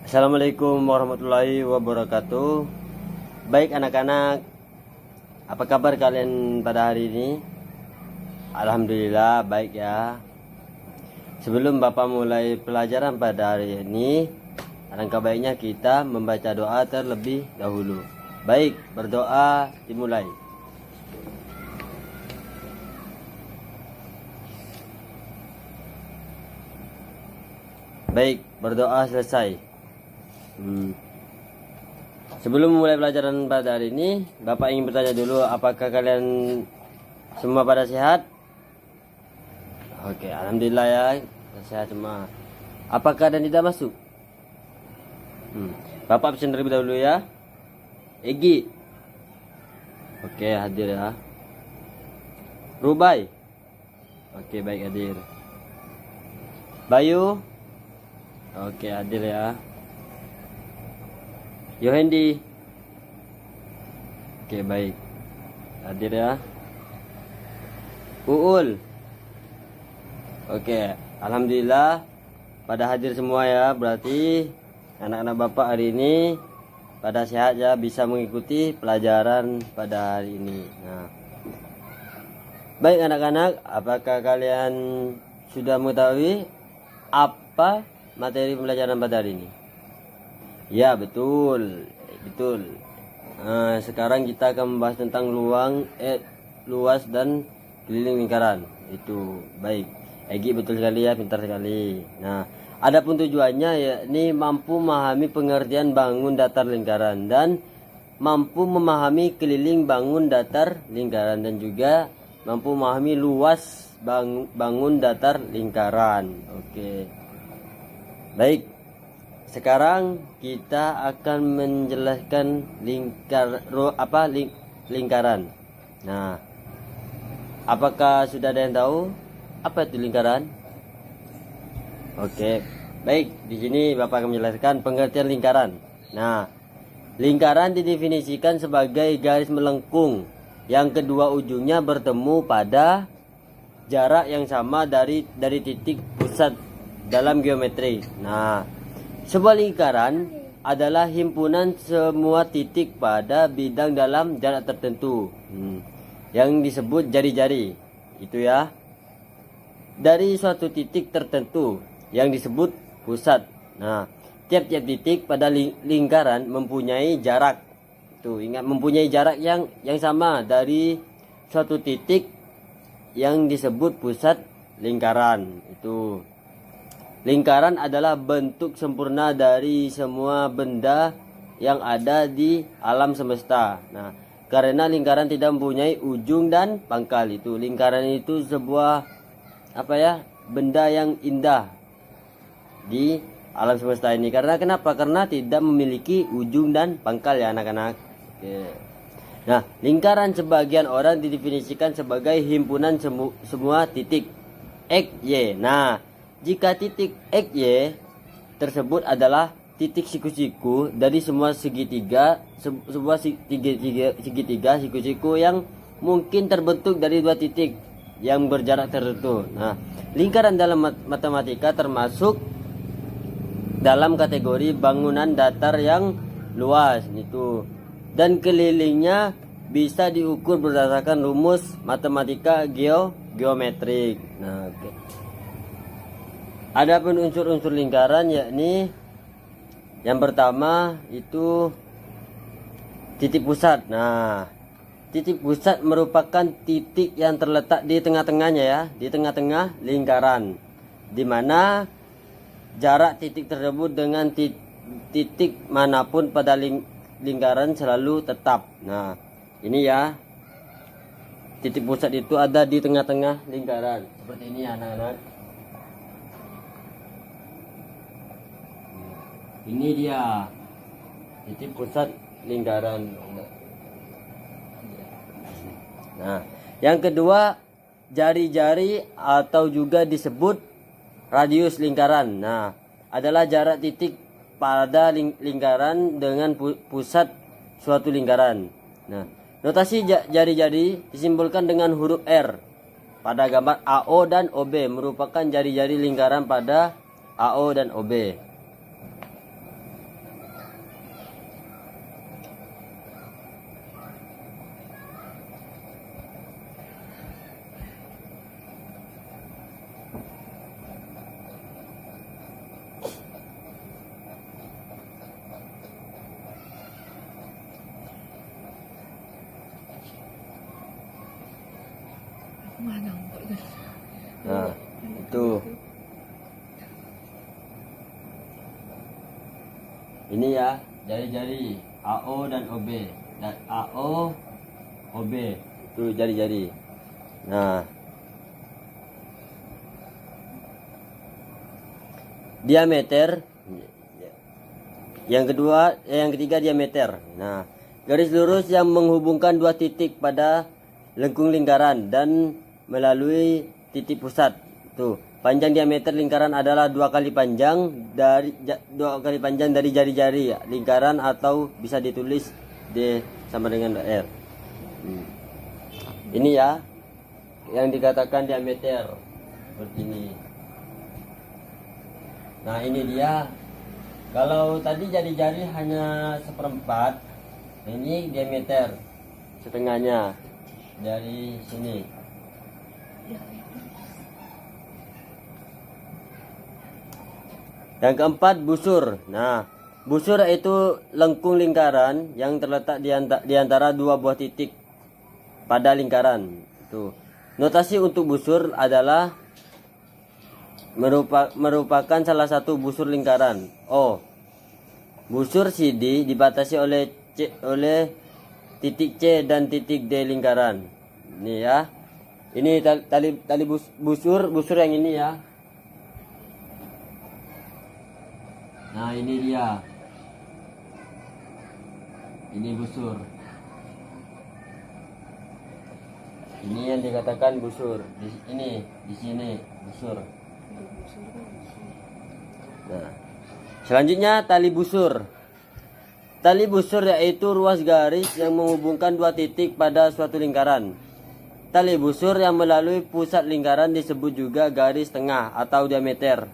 Assalamualaikum warahmatullahi wabarakatuh. Baik anak-anak, apa kabar kalian pada hari ini? Alhamdulillah baik ya. Sebelum Bapak mulai pelajaran pada hari ini, alangkah baiknya kita membaca doa terlebih dahulu. Baik, berdoa dimulai. Baik, berdoa selesai. Sebelum mulai pelajaran pada hari ini, Bapak ingin bertanya dulu, apakah kalian semua pada sehat? Oke, alhamdulillah ya, sehat semua. Apakah dan tidak masuk? Bapak absen terlebih dahulu ya. Egi. Oke, hadir ya. Rubai. Oke, baik hadir. Bayu. Oke, hadir ya. Yohendi. Oke, baik. Hadir ya. Uul. Oke, alhamdulillah pada hadir semua ya. Berarti anak-anak Bapak hari ini pada sehat ya, bisa mengikuti pelajaran pada hari ini. Nah, baik anak-anak, apakah kalian sudah mengetahui apa materi pembelajaran pada hari ini? Ya, betul. Nah, sekarang kita akan membahas tentang luas dan keliling lingkaran. Itu baik. Egi betul sekali ya, pintar sekali. Nah, adapun tujuannya yakni mampu memahami pengertian bangun datar lingkaran dan mampu memahami keliling bangun datar lingkaran, dan juga mampu memahami luas bangun datar lingkaran. Oke. Baik. Sekarang kita akan menjelaskan lingkaran. Nah, apakah sudah ada yang tahu apa itu lingkaran? Oke, baik. Di sini Bapak akan menjelaskan pengertian lingkaran. Nah, lingkaran didefinisikan sebagai garis melengkung yang kedua ujungnya bertemu pada jarak yang sama dari titik pusat dalam geometri. Nah, sebuah lingkaran adalah himpunan semua titik pada bidang dalam jarak tertentu, yang disebut jari-jari. Itu ya. Dari suatu titik tertentu yang disebut pusat. Nah, tiap-tiap titik pada lingkaran mempunyai jarak. Itu ingat, mempunyai jarak yang sama dari suatu titik yang disebut pusat lingkaran. Itu. Lingkaran adalah bentuk sempurna dari semua benda yang ada di alam semesta. Nah, karena lingkaran tidak mempunyai ujung dan pangkal, itu lingkaran itu sebuah benda yang indah di alam semesta ini. Karena kenapa? Karena tidak memiliki ujung dan pangkal ya anak-anak. Oke. Nah, lingkaran sebagian orang didefinisikan sebagai himpunan semua titik X, Y. Nah, jika titik X, Y tersebut adalah titik siku-siku dari semua segitiga, siku-siku yang mungkin terbentuk dari dua titik yang berjarak tertentu. Nah, lingkaran dalam matematika termasuk dalam kategori bangunan datar yang luas itu, dan kelilingnya bisa diukur berdasarkan rumus matematika geometrik. Nah, oke. Adapun unsur-unsur lingkaran yakni yang pertama itu titik pusat. Nah, titik pusat merupakan titik yang terletak di tengah-tengahnya ya, di tengah-tengah lingkaran, di mana jarak titik tersebut dengan titik manapun pada lingkaran selalu tetap. Nah, ini ya, titik pusat itu ada di tengah-tengah lingkaran seperti ini ya anak-anak. Ini dia titik pusat lingkaran. Nah, yang kedua, jari-jari atau juga disebut radius lingkaran. Nah, adalah jarak titik pada lingkaran dengan pusat suatu lingkaran. Nah, notasi jari-jari disimbolkan dengan huruf R pada gambar AO dan OB, merupakan jari-jari lingkaran pada AO dan OB. Nah, itu. Ini ya, jari-jari AO dan OB. Dan AO, OB. Itu jari-jari. Nah, diameter. Yang ketiga diameter. Nah, garis lurus yang menghubungkan dua titik pada lengkung lingkaran dan melalui titik pusat. Tuh, panjang diameter lingkaran adalah dua kali panjang dari jari-jari lingkaran, atau bisa ditulis D sama dengan R. Ini ya yang dikatakan diameter seperti ini. Nah, ini dia. Kalau tadi jari-jari hanya seperempat, ini diameter setengahnya dari sini. Yang keempat, busur. Nah, busur itu lengkung lingkaran yang terletak di antara dua buah titik pada lingkaran. Tuh. Notasi untuk busur adalah merupakan salah satu busur lingkaran. Busur CD dibatasi oleh titik C dan titik D lingkaran. Ini ya. Ini tali busur yang ini ya. Nah, ini dia. Ini busur. Ini yang dikatakan busur. Di sini busur. Nah, selanjutnya tali busur. Tali busur yaitu ruas garis yang menghubungkan dua titik pada suatu lingkaran. Tali busur yang melalui pusat lingkaran disebut juga garis tengah atau diameter.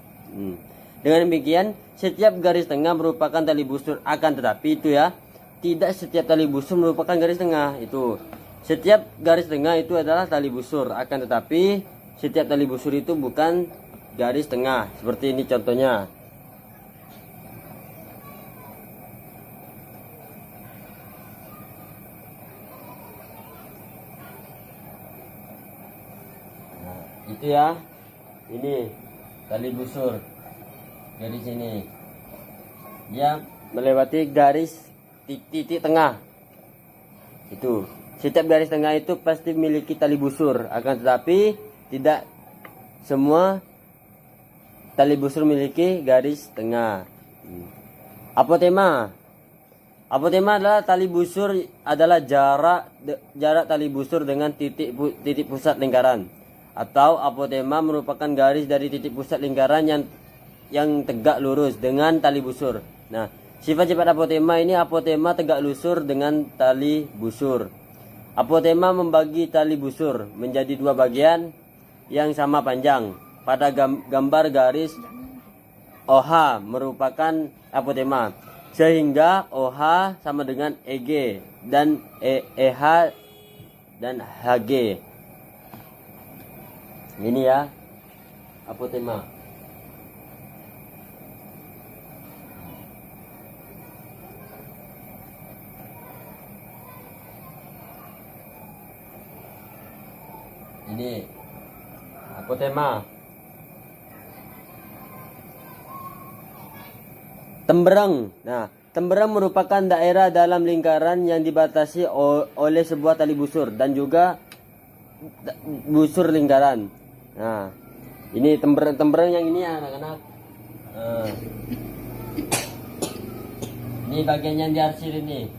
Dengan demikian, setiap garis tengah merupakan tali busur. Akan tetapi itu ya, tidak setiap tali busur merupakan garis tengah. Itu setiap garis tengah itu adalah tali busur. Akan tetapi setiap tali busur itu bukan garis tengah. Seperti ini contohnya. Nah, itu ya. Ini tali busur. Dari sini dia melewati garis titik tengah. Itu setiap garis tengah itu pasti memiliki tali busur. Akan tetapi tidak semua tali busur memiliki garis tengah. Apotema adalah tali busur adalah jarak tali busur dengan titik pusat lingkaran. Atau apotema merupakan garis dari titik pusat lingkaran yang tegak lurus dengan tali busur. Nah, sifat-sifat apotema ini: apotema tegak lurus dengan tali busur. Apotema membagi tali busur menjadi dua bagian yang sama panjang. Pada gambar garis OH merupakan apotema, sehingga OH sama dengan EG dan EH dan HG. Ini ya apotema. Ini apotema. Tembereng. Nah, tembereng merupakan daerah dalam lingkaran yang dibatasi oleh sebuah tali busur dan juga busur lingkaran. Nah, ini tembereng yang ini ya anak-anak. Nah, ini bagian yang diarsir ini.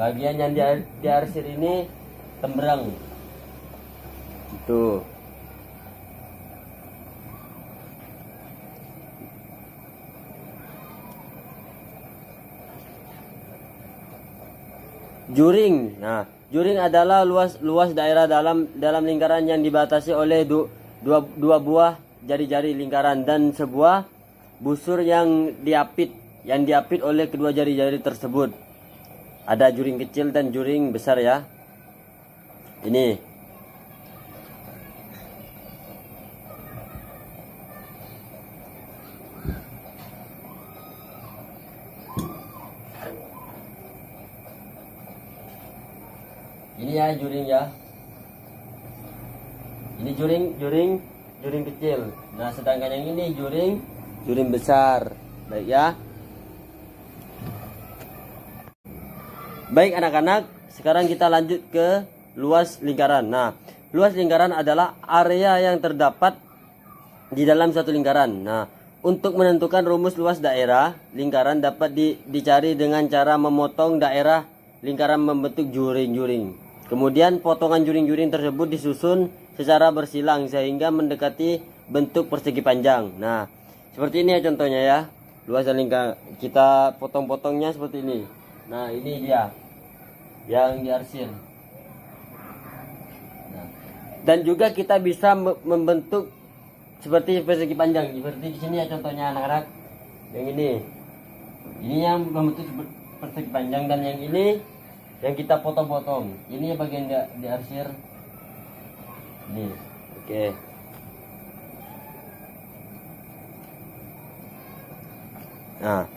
Bagian yang diarsir ini tembereng. Itu. Juring. Nah, juring adalah luas daerah dalam lingkaran yang dibatasi oleh dua buah jari-jari lingkaran dan sebuah busur yang diapit oleh kedua jari-jari tersebut. Ada juring kecil dan juring besar ya. Ini. Ini ya juring ya. Ini juring kecil. Nah, sedangkan yang ini juring besar. Baik ya. Baik anak-anak, sekarang kita lanjut ke luas lingkaran. Nah, luas lingkaran adalah area yang terdapat di dalam suatu lingkaran. Nah, untuk menentukan rumus luas daerah lingkaran dapat dicari dengan cara memotong daerah lingkaran membentuk juring-juring. Kemudian potongan juring-juring tersebut disusun secara bersilang sehingga mendekati bentuk persegi panjang. Nah, seperti ini ya contohnya ya. Luas lingkaran kita potong-potongnya seperti ini. Nah, ini dia yang diarsir. Nah, dan juga kita bisa membentuk seperti persegi panjang. Seperti di sini ya contohnya anak-anak. Yang ini yang membentuk persegi panjang, dan yang ini yang kita potong-potong. Ini bagian diarsir. Ini. Oke. Nah,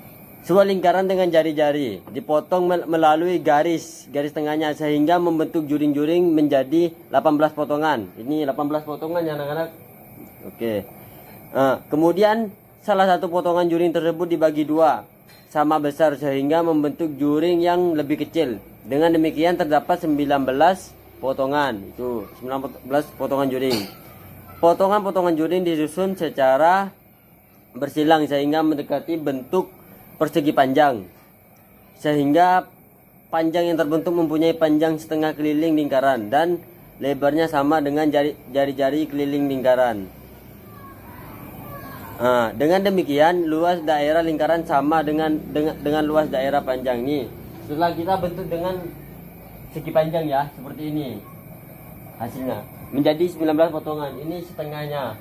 sebuah lingkaran dengan jari-jari dipotong melalui garis tengahnya sehingga membentuk juring-juring menjadi 18 potongan. Ini 18 potongan ya anak-anak. Oke. Nah, kemudian salah satu potongan juring tersebut dibagi dua sama besar sehingga membentuk juring yang lebih kecil. Dengan demikian terdapat 19 potongan. Itu 19 potongan juring. Potongan-potongan juring disusun secara bersilang sehingga mendekati bentuk persegi panjang, sehingga panjang yang terbentuk mempunyai panjang setengah keliling lingkaran dan lebarnya sama dengan jari-jari keliling lingkaran. Nah, dengan demikian luas daerah lingkaran sama dengan luas daerah panjang ini. Setelah kita bentuk dengan segi panjang ya, seperti ini hasilnya menjadi 19 potongan. Ini setengahnya.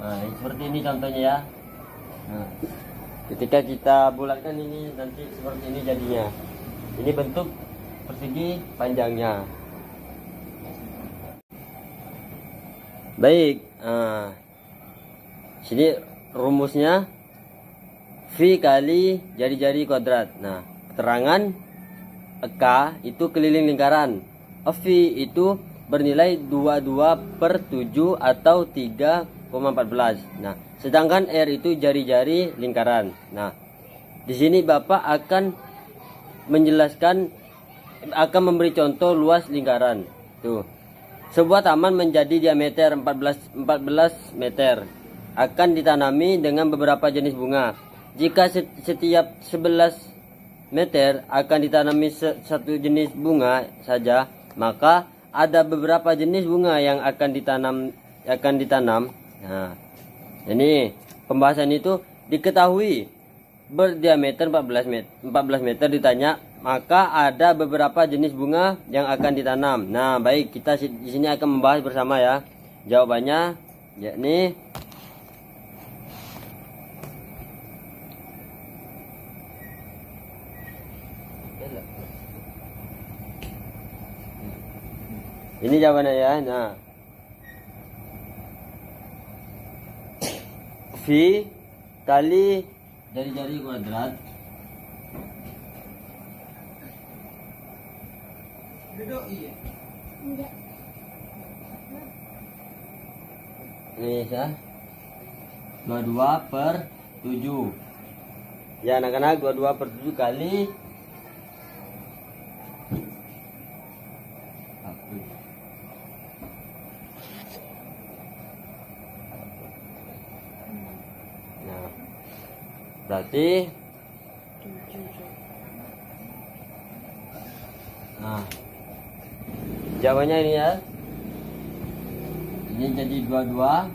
Nah, seperti ini contohnya ya. Nah, ketika kita bulatkan ini nanti seperti ini jadinya. Ini bentuk persegi panjangnya. Baik. Nah, sini rumusnya V kali jari-jari kuadrat. Nah, keterangan K itu keliling lingkaran. V itu bernilai 22/7 atau 3,14. Nah, sedangkan R itu jari-jari lingkaran. Nah, di sini Bapak akan menjelaskan, akan memberi contoh luas lingkaran. Tuh. Sebuah taman menjadi diameter 14 meter. Akan ditanami dengan beberapa jenis bunga. Jika setiap 11 meter akan ditanami satu jenis bunga saja, maka ada beberapa jenis bunga yang akan ditanam. Nah, ini pembahasan itu diketahui berdiameter 14 meter ditanya, maka ada beberapa jenis bunga yang akan ditanam. Nah, baik, kita di sini akan membahas bersama ya. Jawabannya yakni ini jawabannya ya. Nah, V kali jari-jari kuadrat ini ya 22/7 ya anak-anak. 22/7 kali berarti nah jawabannya ini ya, ini jadi 22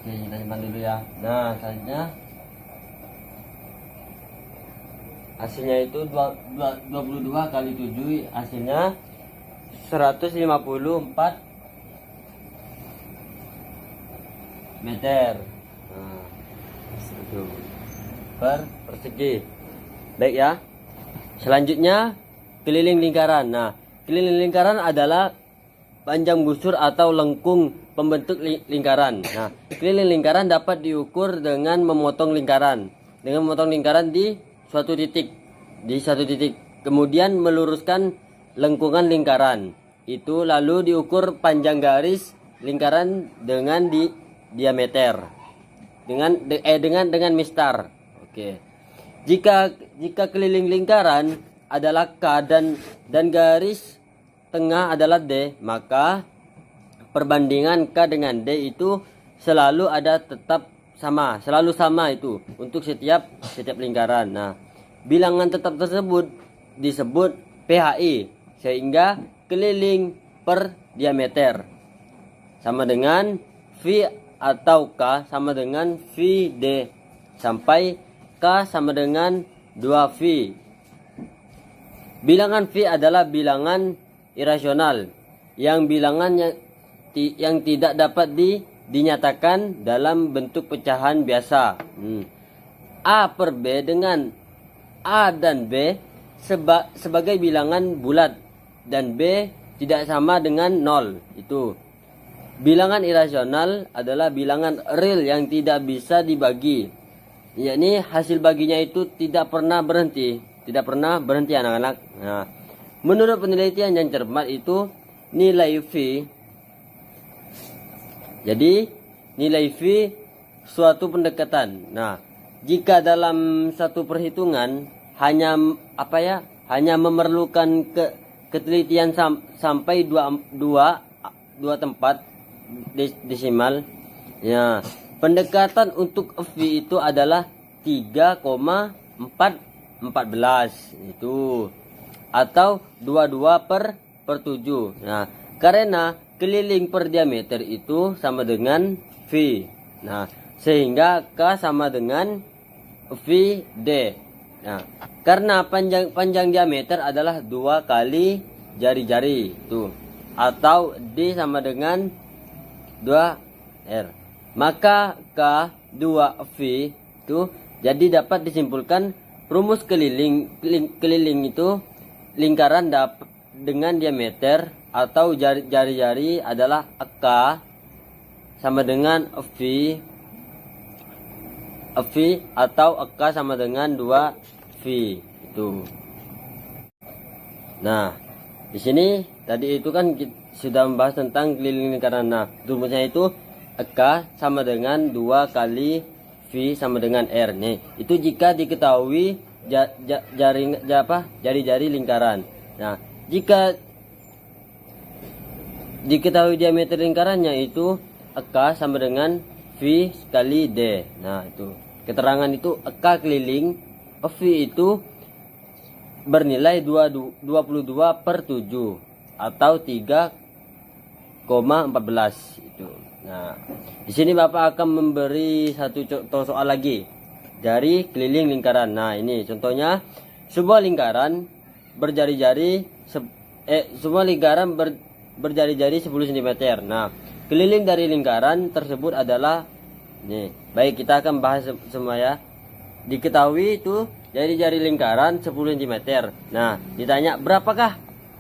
oke, kita simpan dulu ya. Nah, selanjutnya hasilnya itu 22 kali 7 hasilnya 154 meter. Nah, itu per persegi. Baik ya. Selanjutnya keliling lingkaran. Nah, keliling lingkaran adalah panjang busur atau lengkung pembentuk lingkaran. Nah, keliling lingkaran dapat diukur dengan memotong lingkaran. Dengan memotong lingkaran di suatu titik. Kemudian meluruskan lengkungan lingkaran. Itu lalu diukur panjang garis lingkaran dengan diameter. Dengan mistar. Oke. Jika keliling lingkaran adalah K dan garis tengah adalah D, maka perbandingan K dengan D itu selalu sama itu untuk setiap lingkaran. Nah, bilangan tetap tersebut disebut PHI, sehingga keliling per diameter sama dengan V atau K sama dengan VD sampai K sama dengan 2V. Bilangan V adalah bilangan irasional yang bilangannya yang tidak dapat dinyatakan dalam bentuk pecahan biasa. A per B dengan A dan B sebagai bilangan bulat dan B tidak sama dengan 0. Itu. Bilangan irasional adalah bilangan real yang tidak bisa dibagi. Yakni hasil baginya itu tidak pernah berhenti anak-anak. Nah, menurut penelitian yang cermat itu nilai V. Jadi nilai V suatu pendekatan. Nah, jika dalam satu perhitungan hanya memerlukan ketelitian sampai dua tempat desimal. Ya, pendekatan untuk V itu adalah 3,414 itu atau 22 per 7. Nah, karena keliling per diameter itu sama dengan V. Nah, sehingga K sama dengan VD. Nah, karena panjang diameter adalah 2 kali jari-jari itu atau D sama dengan 2R. Maka K2V itu jadi dapat disimpulkan rumus keliling itu lingkaran dengan diameter atau jari-jari adalah K sama dengan V atau K sama dengan 2V itu. Nah, di sini tadi itu kan sudah membahas tentang keliling lingkaran. Nah, rumusnya itu K sama dengan 2 kali V sama dengan R. Nih, itu jika diketahui jari-jari lingkaran. Nah, jika diketahui diameter lingkarannya itu K sama dengan V kali D. Nah, itu keterangan itu K keliling V itu bernilai 22 per 7 atau 3,14 itu. Nah, di sini Bapak akan memberi satu contoh soal lagi dari keliling lingkaran. Nah, ini contohnya sebuah lingkaran berjari-jari berjari-jari 10 cm. Nah, keliling dari lingkaran tersebut adalah nih. Baik, kita akan bahas semua ya. Diketahui itu jari-jari lingkaran 10 cm. Nah, ditanya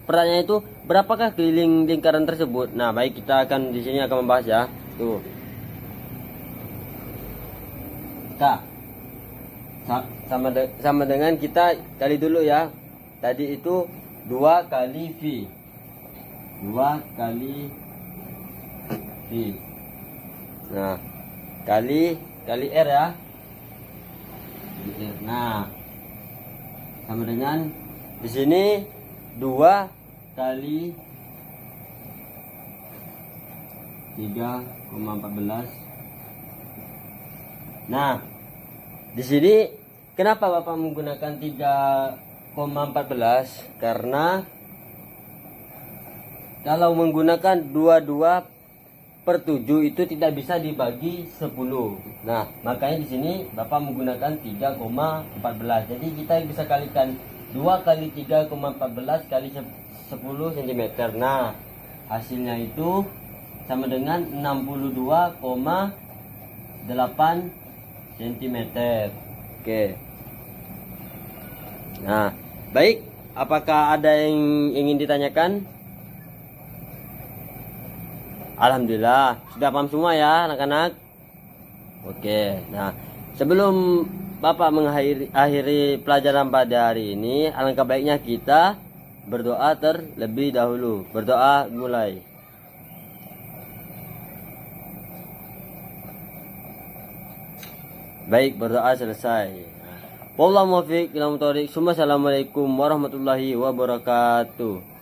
pertanyaan itu berapakah keliling lingkaran tersebut? Nah, baik, kita akan di sini akan membahas ya. Tuh. K sama dengan kita kali dulu ya. Tadi itu 2 kali V. 2 kali V. Nah, kali R ya. Nah, sama dengan di sini 2 kali 3,14. Nah, di sini kenapa Bapak menggunakan 3,14? Karena kalau menggunakan 22 per 7 itu tidak bisa dibagi 10. Nah, makanya di sini Bapak menggunakan 3,14. Jadi kita bisa kalikan 2 kali 3,14 kali 10 cm. Nah, hasilnya itu sama dengan 62,8 cm. Oke. Nah, baik, apakah ada yang ingin ditanyakan? Alhamdulillah, sudah paham semua ya anak-anak? Oke, nah sebelum Bapak mengakhiri pelajaran pada hari ini, alangkah baiknya kita berdoa terlebih dahulu. Berdoa mulai. Baik, berdoa selesai. Wallahu muwaffiq ila aqwamit thoriq. Assalamualaikum warahmatullahi wabarakatuh.